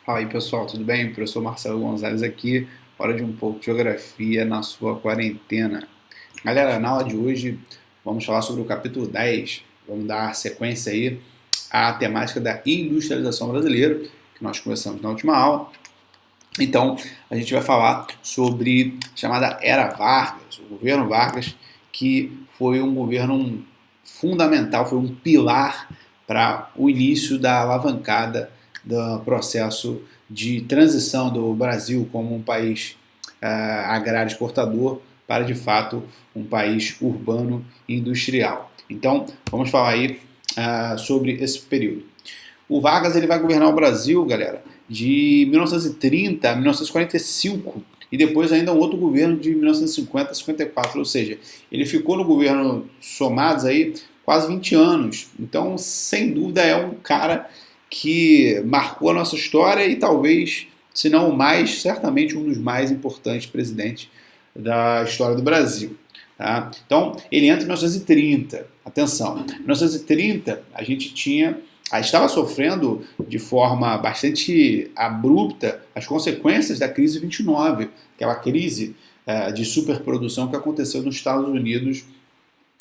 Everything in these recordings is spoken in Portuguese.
Fala aí pessoal, tudo bem? Professor Marcelo Gonzalez aqui, hora de um pouco de geografia na sua quarentena. Galera, na aula de hoje vamos falar sobre o capítulo 10, vamos dar sequência aí à temática da industrialização brasileira, que nós começamos na última aula. Então, a gente vai falar sobre a chamada Era Vargas, o governo Vargas, que foi um governo fundamental, foi um pilar para o início da alavancada do processo de transição do Brasil como um país agrário exportador para, de fato, um país urbano e industrial. Então, vamos falar aí sobre esse período. O Vargas ele vai governar o Brasil, galera, de 1930 a 1945 e depois ainda um outro governo de 1950 a 54, ou seja, ele ficou no governo somados aí quase 20 anos. Então, sem dúvida, é um cara que marcou a nossa história e talvez, se não o mais, certamente um dos mais importantes presidentes da história do Brasil. Tá? Então, ele entra em 1930. Atenção, em 1930 a gente estava sofrendo de forma bastante abrupta as consequências da crise 29, aquela crise de superprodução que aconteceu nos Estados Unidos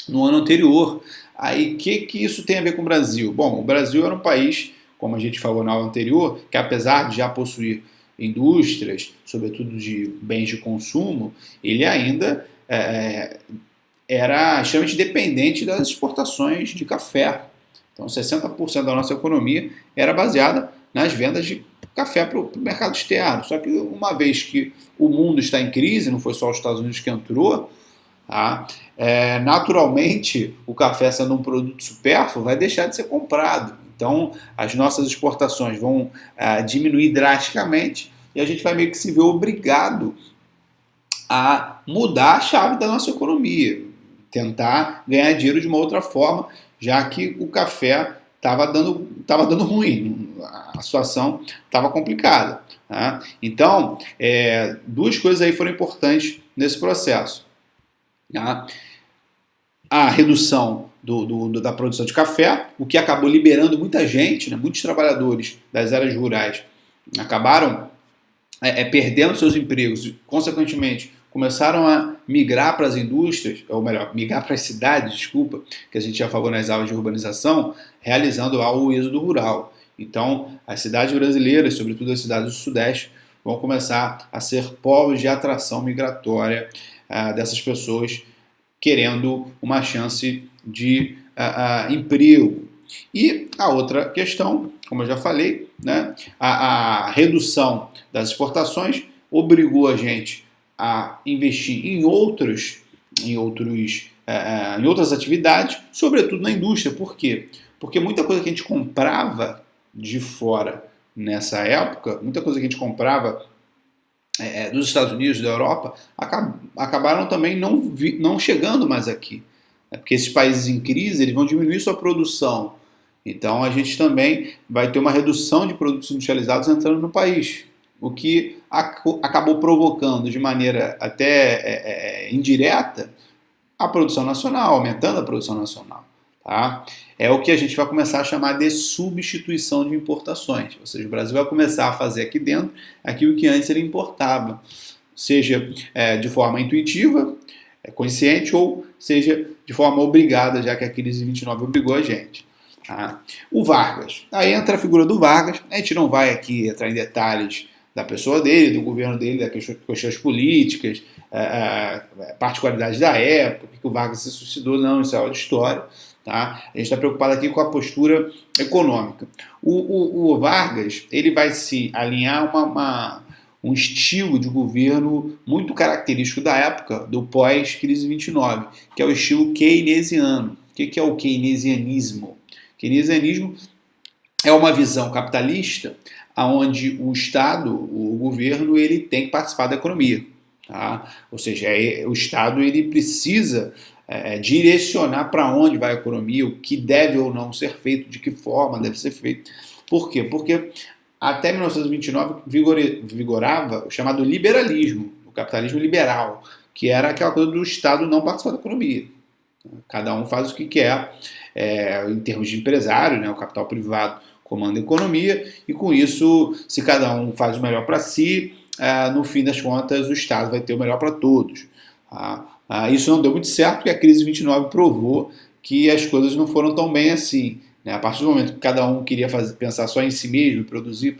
no ano anterior. Aí, o que isso tem a ver com o Brasil? Bom, o Brasil era um país, como a gente falou na aula anterior, que apesar de já possuir indústrias, sobretudo de bens de consumo, ele ainda era extremamente dependente das exportações de café. Então, 60% da nossa economia era baseada nas vendas de café para o mercado externo. Só que uma vez que o mundo está em crise, não foi só os Estados Unidos que entrou, tá? Naturalmente, o café sendo um produto supérfluo vai deixar de ser comprado. Então, as nossas exportações vão diminuir drasticamente e a gente vai meio que se ver obrigado a mudar a chave da nossa economia, tentar ganhar dinheiro de uma outra forma, já que o café estava dando ruim, a situação estava complicada. Tá? Então, duas coisas aí foram importantes nesse processo. Tá? A redução da produção de café, o que acabou liberando muita gente, né, muitos trabalhadores das áreas rurais acabaram perdendo seus empregos e, consequentemente, começaram a migrar para as indústrias, ou melhor, migrar para as cidades, desculpa, que a gente já falou nas aulas de urbanização, realizando lá o êxodo rural. Então, as cidades brasileiras, sobretudo as cidades do Sudeste, vão começar a ser polos de atração migratória dessas pessoas querendo uma chance de emprego. E a outra questão, como eu já falei, né, a redução das exportações obrigou a gente a investir em outras atividades, sobretudo na indústria. Por quê? Porque muita coisa que a gente comprava de fora nessa época, muita coisa que a gente comprava dos Estados Unidos, da Europa, acabaram também não chegando mais aqui. Porque esses países em crise eles vão diminuir sua produção. Então a gente também vai ter uma redução de produtos industrializados entrando no país, o que acabou provocando de maneira até indireta a produção nacional, aumentando a produção nacional. Tá? É o que a gente vai começar a chamar de substituição de importações. Ou seja, o Brasil vai começar a fazer aqui dentro aquilo que antes ele importava, seja de forma intuitiva, consciente, ou seja de forma obrigada, já que a crise de 29 obrigou a gente. Tá? O Vargas. Aí entra a figura do Vargas. A gente não vai aqui entrar em detalhes da pessoa dele, do governo dele, das questões políticas, particularidades da época, o que o Vargas se suicidou, não, isso é outra história. Tá? A gente está preocupado aqui com a postura econômica. O Vargas ele vai se alinhar um estilo de governo muito característico da época, do pós-crise 29, que é o estilo keynesiano. O que é o keynesianismo? Keynesianismo é uma visão capitalista onde o Estado, o governo, ele tem que participar da economia. Tá? Ou seja, o Estado ele precisa direcionar para onde vai a economia, o que deve ou não ser feito, de que forma deve ser feito. Por quê? Porque até 1929 vigorava o chamado liberalismo, o capitalismo liberal, que era aquela coisa do Estado não participar da economia. Cada um faz o que quer, em termos de empresário, né, o capital privado comanda a economia, e com isso, se cada um faz o melhor para si, no fim das contas, o Estado vai ter o melhor para todos. Isso não deu muito certo, porque a crise de 29 provou que as coisas não foram tão bem assim. A partir do momento que cada um queria pensar só em si mesmo, produzir,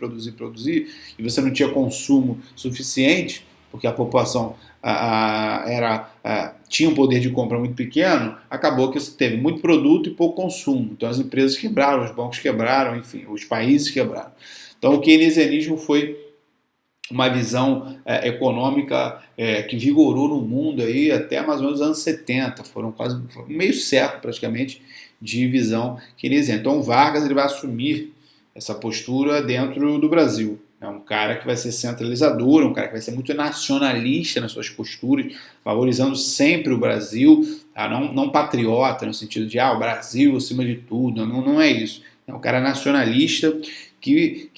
e você não tinha consumo suficiente, porque a população tinha um poder de compra muito pequeno, acabou que você teve muito produto e pouco consumo. Então as empresas quebraram, os bancos quebraram, enfim, os países quebraram. Então o keynesianismo foi uma visão econômica que vigorou no mundo aí até mais ou menos os anos 70, foram quase meio século praticamente de visão keynesiana. Então o Vargas ele vai assumir essa postura dentro do Brasil. É um cara que vai ser centralizador, um cara que vai ser muito nacionalista nas suas posturas, valorizando sempre o Brasil, não patriota no sentido de o Brasil acima de tudo, não é isso. É um cara nacionalista que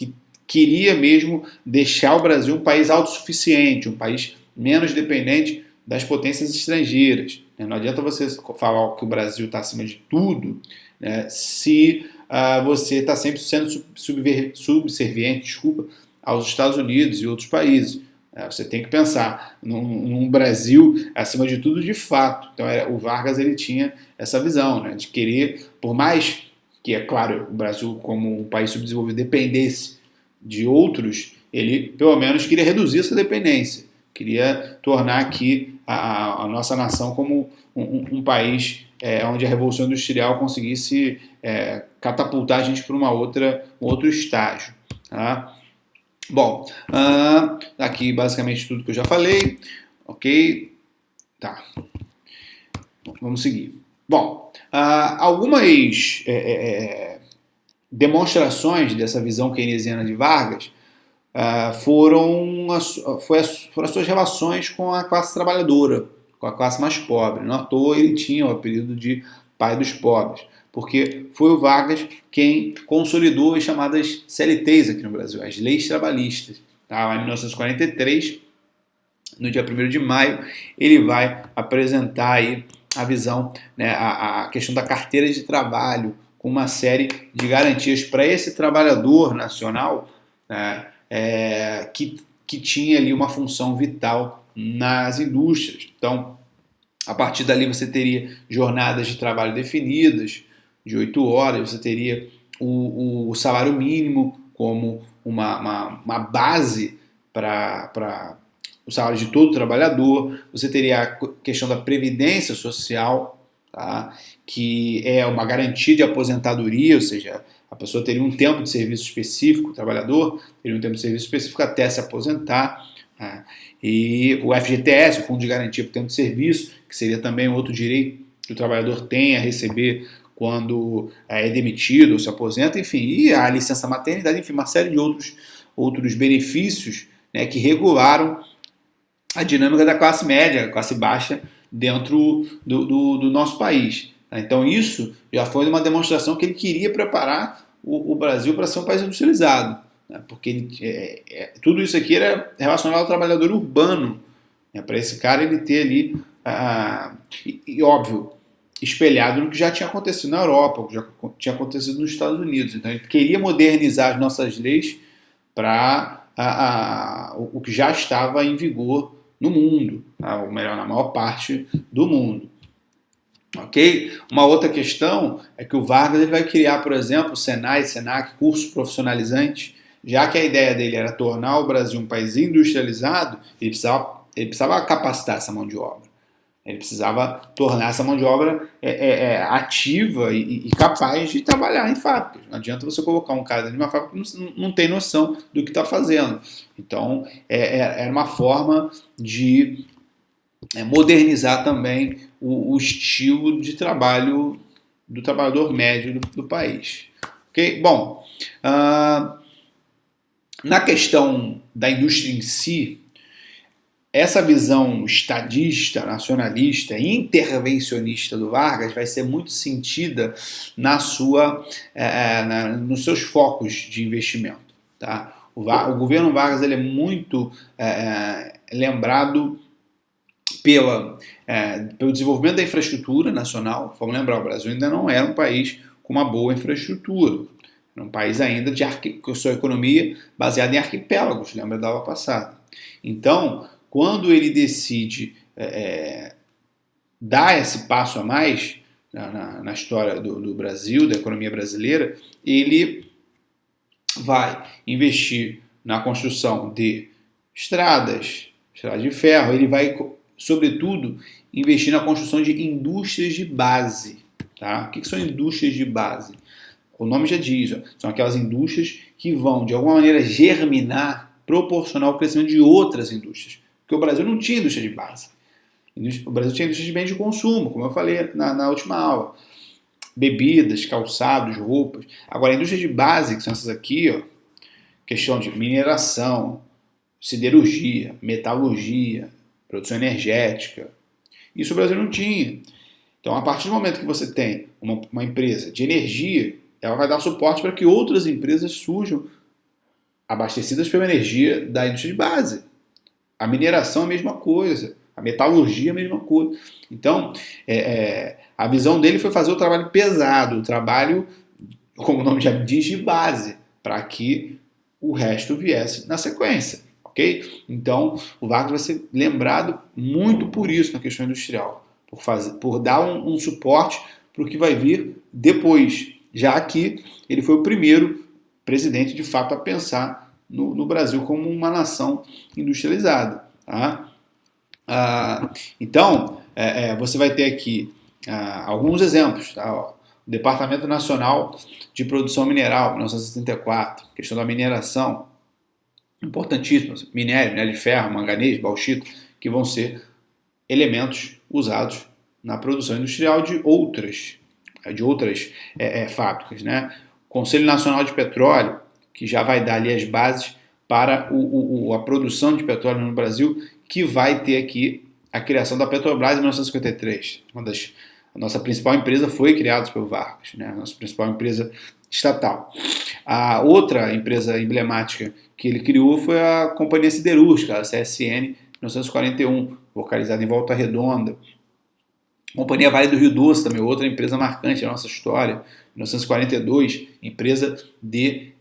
queria mesmo deixar o Brasil um país autossuficiente, um país menos dependente das potências estrangeiras. Não adianta você falar que o Brasil está acima de tudo, né, se você está sempre sendo subserviente, aos Estados Unidos e outros países. Você tem que pensar num Brasil acima de tudo de fato. Então o Vargas ele tinha essa visão, né, de querer, por mais que, é claro, o Brasil como um país subdesenvolvido dependesse de outros, ele pelo menos queria reduzir essa dependência, queria tornar aqui a nossa nação como um país onde a Revolução Industrial conseguisse catapultar a gente para um outro estágio. Tá? Bom, aqui basicamente tudo que eu já falei, ok? Tá, vamos seguir. Bom, algumas demonstrações dessa visão keynesiana de Vargas foram as suas relações com a classe trabalhadora, com a classe mais pobre. Não à toa ele tinha o apelido de pai dos pobres, porque foi o Vargas quem consolidou as chamadas CLTs aqui no Brasil, as leis trabalhistas. Lá em 1943, no dia 1º de maio, ele vai apresentar aí a visão, né, a questão da carteira de trabalho, com uma série de garantias para esse trabalhador nacional, né, que tinha ali uma função vital nas indústrias. Então, a partir dali você teria jornadas de trabalho definidas, de 8 horas, você teria o salário mínimo como uma base para o salário de todo trabalhador, você teria a questão da previdência social, tá? Que é uma garantia de aposentadoria, ou seja, a pessoa teria um tempo de serviço específico, o trabalhador teria um tempo de serviço específico até se aposentar, tá? E o FGTS, o Fundo de Garantia por Tempo de Serviço, que seria também outro direito que o trabalhador tem a receber quando é demitido ou se aposenta, enfim, e a licença maternidade, enfim, uma série de outros benefícios, né, que regularam a dinâmica da classe média, classe baixa, dentro do nosso país. Então isso já foi uma demonstração que ele queria preparar o Brasil para ser um país industrializado, né? Porque tudo isso aqui era relacionado ao trabalhador urbano, né? Para esse cara ele ter ali, e óbvio, espelhado no que já tinha acontecido na Europa, o que já tinha acontecido nos Estados Unidos. Então ele queria modernizar as nossas leis para o que já estava em vigor no mundo, tá? Ou melhor, na maior parte do mundo. Ok? Uma outra questão é que o Vargas ele vai criar, por exemplo, o Senai, Senac, cursos profissionalizantes, já que a ideia dele era tornar o Brasil um país industrializado, ele precisava capacitar essa mão de obra. Ele precisava tornar essa mão de obra ativa e capaz de trabalhar em fábricas. Não adianta você colocar um cara dentro de uma fábrica que não tem noção do que está fazendo. Então, era uma forma de modernizar também o estilo de trabalho do trabalhador médio do país. Okay? Bom, na questão da indústria em si, essa visão estadista, nacionalista e intervencionista do Vargas vai ser muito sentida nos seus focos de investimento. Tá? O governo Vargas ele é muito lembrado pelo desenvolvimento da infraestrutura nacional. Vamos lembrar, o Brasil ainda não era um país com uma boa infraestrutura. Era um país ainda com sua economia baseada em arquipélagos, lembra da aula passada. Então, quando ele decide dar esse passo a mais na história do Brasil, da economia brasileira, ele vai investir na construção de estradas de ferro, ele vai, sobretudo, investir na construção de indústrias de base. Tá? O que são indústrias de base? O nome já diz, são aquelas indústrias que vão, de alguma maneira, germinar, proporcionar ao crescimento de outras indústrias. Porque o Brasil não tinha indústria de base. O Brasil tinha indústria de bens de consumo, como eu falei na última aula. Bebidas, calçados, roupas. Agora, a indústria de base, que são essas aqui, ó, questão de mineração, siderurgia, metalurgia, produção energética. Isso o Brasil não tinha. Então, a partir do momento que você tem uma empresa de energia, ela vai dar suporte para que outras empresas surjam abastecidas pela energia da indústria de base. A mineração é a mesma coisa. A metalurgia é a mesma coisa. Então, a visão dele foi fazer o trabalho pesado, o trabalho, como o nome já diz, de base, para que o resto viesse na sequência. Okay? Então, o Vargas vai ser lembrado muito por isso na questão industrial, por dar um suporte para o que vai vir depois, já que ele foi o primeiro presidente, de fato, a pensar no Brasil como uma nação industrializada. Tá? Então, você vai ter aqui alguns exemplos. Tá? O Departamento Nacional de Produção Mineral, 1974, questão da mineração, importantíssimo, minério de ferro, manganês, bauxita, que vão ser elementos usados na produção industrial de outras fábricas. Né? Conselho Nacional de Petróleo, que já vai dar ali as bases para a produção de petróleo no Brasil, que vai ter aqui a criação da Petrobras em 1953. A nossa principal empresa foi criada pelo Vargas, né? A nossa principal empresa estatal. A outra empresa emblemática que ele criou foi a Companhia Siderúrgica, a CSN, em 1941, localizada em Volta Redonda. Companhia Vale do Rio Doce, também outra empresa marcante da nossa história, 1942, empresa de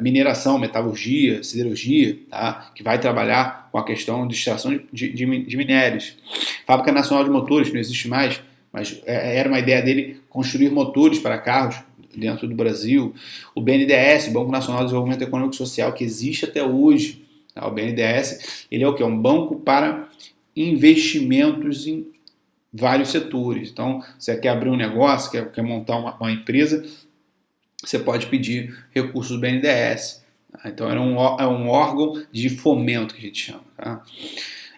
mineração, metalurgia, siderurgia, tá? Que vai trabalhar com a questão de extração de minérios. Fábrica Nacional de Motores, que não existe mais, mas era uma ideia dele construir motores para carros dentro do Brasil. O BNDES, Banco Nacional de Desenvolvimento Econômico e Social, que existe até hoje. Tá? O BNDES, ele é o quê? É um banco para investimentos em vários setores. Então, você quer abrir um negócio, quer montar uma empresa, você pode pedir recursos do BNDES. Tá? Então, é um órgão de fomento que a gente chama. Tá?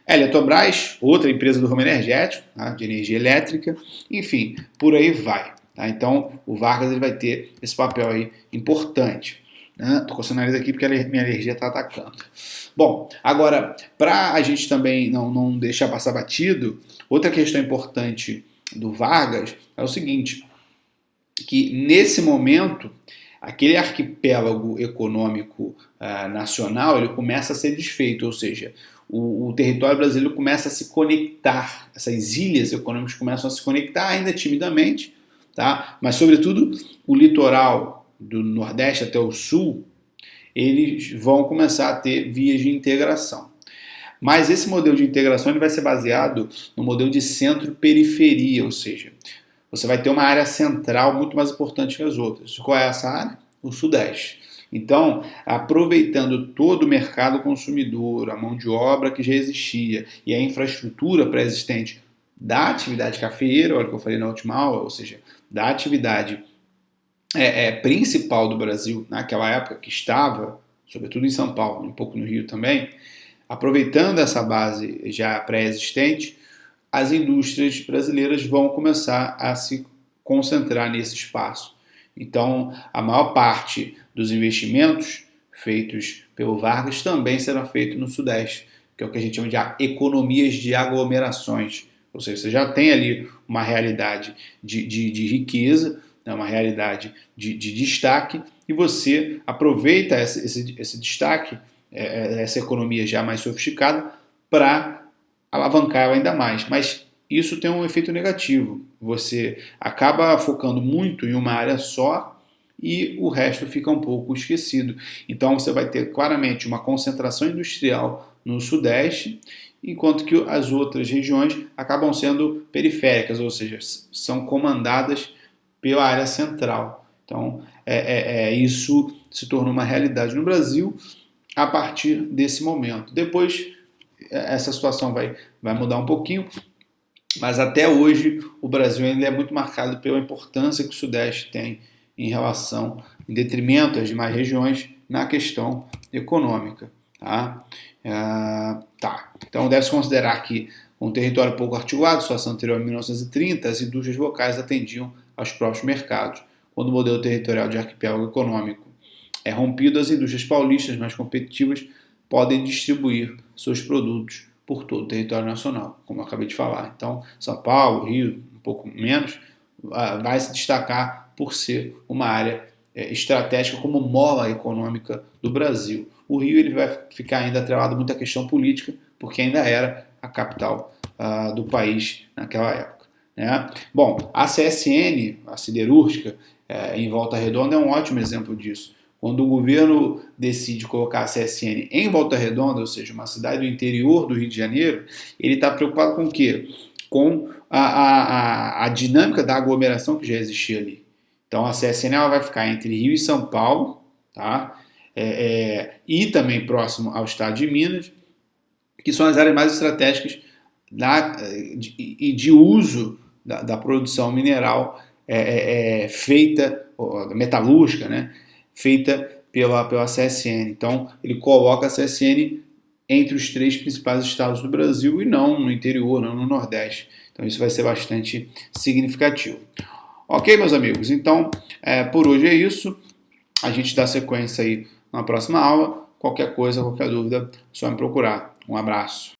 Eletrobras, outra empresa do ramo energético, tá? De energia elétrica, enfim, por aí vai. Tá? Então, o Vargas ele vai ter esse papel aí importante. Estou coçando o nariz aqui porque minha alergia está atacando. Bom, agora, para a gente também não deixar passar batido, outra questão importante do Vargas é o seguinte, que nesse momento, aquele arquipélago econômico nacional, ele começa a ser desfeito, ou seja, o território brasileiro começa a se conectar, essas ilhas econômicas começam a se conectar ainda timidamente, tá? Mas sobretudo o litoral do Nordeste até o Sul, eles vão começar a ter vias de integração. Mas esse modelo de integração ele vai ser baseado no modelo de centro-periferia, ou seja, você vai ter uma área central muito mais importante que as outras. Qual é essa área? O Sudeste. Então, aproveitando todo o mercado consumidor, a mão de obra que já existia e a infraestrutura pré-existente da atividade cafeeira, olha o que eu falei na última aula, ou seja, da atividade principal do Brasil naquela época, que estava, sobretudo em São Paulo, um pouco no Rio também, aproveitando essa base já pré-existente, as indústrias brasileiras vão começar a se concentrar nesse espaço. Então, a maior parte dos investimentos feitos pelo Vargas também serão feitos no Sudeste, que é o que a gente chama de economias de aglomerações. Ou seja, você já tem ali uma realidade de riqueza, uma realidade de destaque, e você aproveita esse destaque, essa economia já mais sofisticada, para alavancar ela ainda mais. Mas isso tem um efeito negativo. Você acaba focando muito em uma área só e o resto fica um pouco esquecido. Então você vai ter claramente uma concentração industrial no Sudeste, enquanto que as outras regiões acabam sendo periféricas, ou seja, são comandadas pela área central. Então, isso se tornou uma realidade no Brasil a partir desse momento. Depois, essa situação vai mudar um pouquinho, mas até hoje o Brasil ainda é muito marcado pela importância que o Sudeste tem em relação, em detrimento às demais regiões, na questão econômica. Então deve-se considerar que um território pouco articulado, situação anterior a 1930, as indústrias locais atendiam aos próprios mercados. Quando o modelo territorial de arquipélago econômico é rompido, as indústrias paulistas mais competitivas podem distribuir seus produtos por todo o território nacional, como eu acabei de falar. Então, São Paulo, Rio, um pouco menos, vai se destacar por ser uma área estratégica como mola econômica do Brasil. O Rio ele vai ficar ainda atrelado muito à questão política, porque ainda era a capital do país naquela época. Né? Bom, a CSN, a siderúrgica, em Volta Redonda, é um ótimo exemplo disso. Quando o governo decide colocar a CSN em Volta Redonda, ou seja, uma cidade do interior do Rio de Janeiro, ele está preocupado com o quê? Com a dinâmica da aglomeração que já existia ali. Então a CSN ela vai ficar entre Rio e São Paulo, tá? E também próximo ao estado de Minas, que são as áreas mais estratégicas de uso da produção mineral feita, metalúrgica, né? Feita pela CSN. Então, ele coloca a CSN entre os 3 principais estados do Brasil e não no interior, não no Nordeste. Então, isso vai ser bastante significativo. Ok, meus amigos? Então, por hoje é isso. A gente dá sequência aí na próxima aula. Qualquer coisa, qualquer dúvida, é só me procurar. Um abraço.